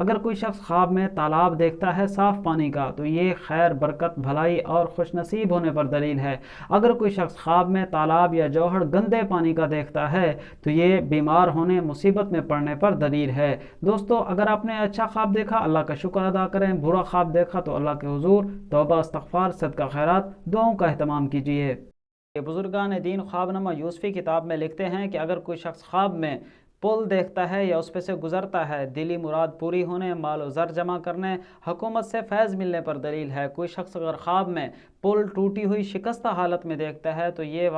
اگر کوئی شخص خواب میں تالاب دیکھتا ہے صاف پانی کا تو یہ خیر، برکت، بھلائی اور خوش نصیب ہونے پر دلیل ہے۔ اگر کوئی شخص خواب میں تالاب یا جوہر گندے پانی کا دیکھتا ہے تو یہ بیمار ہونے، مصیبت میں پڑنے پر دلیل ہے۔ دوستو، اگر آپ نے اچھا خواب دیکھا، اللہ کا شکر ادا کریں۔ برا خواب دیکھا تو اللہ کے حضور توبہ، استغفار، صدقہ خیرات، دعاؤں کا اہتمام کیجیے۔ یہ بزرگان دین خواب نامہ یوسفی کتاب میں لکھتے ہیں کہ اگر کوئی شخص خواب میں پل دیکھتا ہے یا اس پہ سے گزرتا ہے، دلی مراد پوری ہونے، مال و زر جمع کرنے، حکومت سے فیض ملنے پر دلیل ہے۔ کوئی شخص اگر خواب میں پل ٹوٹی ہوئی، شکستہ حالت میں دیکھتا ہے تو یہ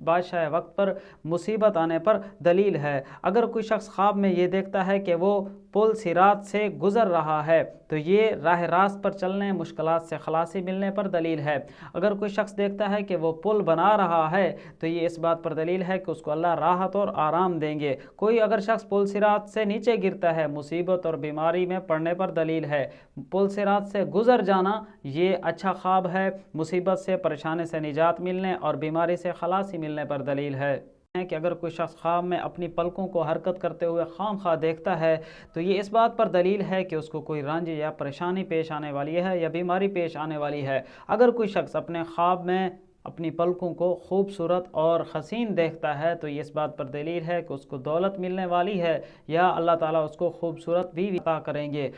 بادشاہ وقت پر مصیبت آنے پر دلیل ہے۔ اگر کوئی شخص خواب میں یہ دیکھتا ہے کہ وہ پل صراط سے گزر رہا ہے تو یہ راہ راست پر چلنے، مشکلات سے خلاصی ملنے پر دلیل ہے۔ اگر کوئی شخص دیکھتا ہے کہ وہ پل بنا رہا ہے تو یہ اس بات پر دلیل ہے کہ اس کو اللہ راحت اور آرام دیں گے۔ کوئی اگر شخص پل صراط سے نیچے گرتا ہے، مصیبت اور بیماری میں پڑنے پر دلیل ہے۔ پل صراط سے گزر جانا یہ اچھا خواب ہے، مصیبت سے، پریشانی سے نجات ملنے اور بیماری سے خلاصی ملنے پر دلیل ہے۔ کہ اگر کوئی شخص خواب میں اپنی پلکوں کو حرکت کرتے ہوئے خام خواہ دیکھتا ہے تو یہ اس بات پر دلیل ہے کہ اس کو کوئی رنج یا پریشانی پیش آنے والی ہے یا بیماری پیش آنے والی ہے۔ اگر کوئی شخص اپنے خواب میں اپنی پلکوں کو خوبصورت اور حسین دیکھتا ہے تو یہ اس بات پر دلیل ہے کہ اس کو دولت ملنے والی ہے یا اللہ تعالیٰ اس کو خوبصورت بیوی عطا کریں گے۔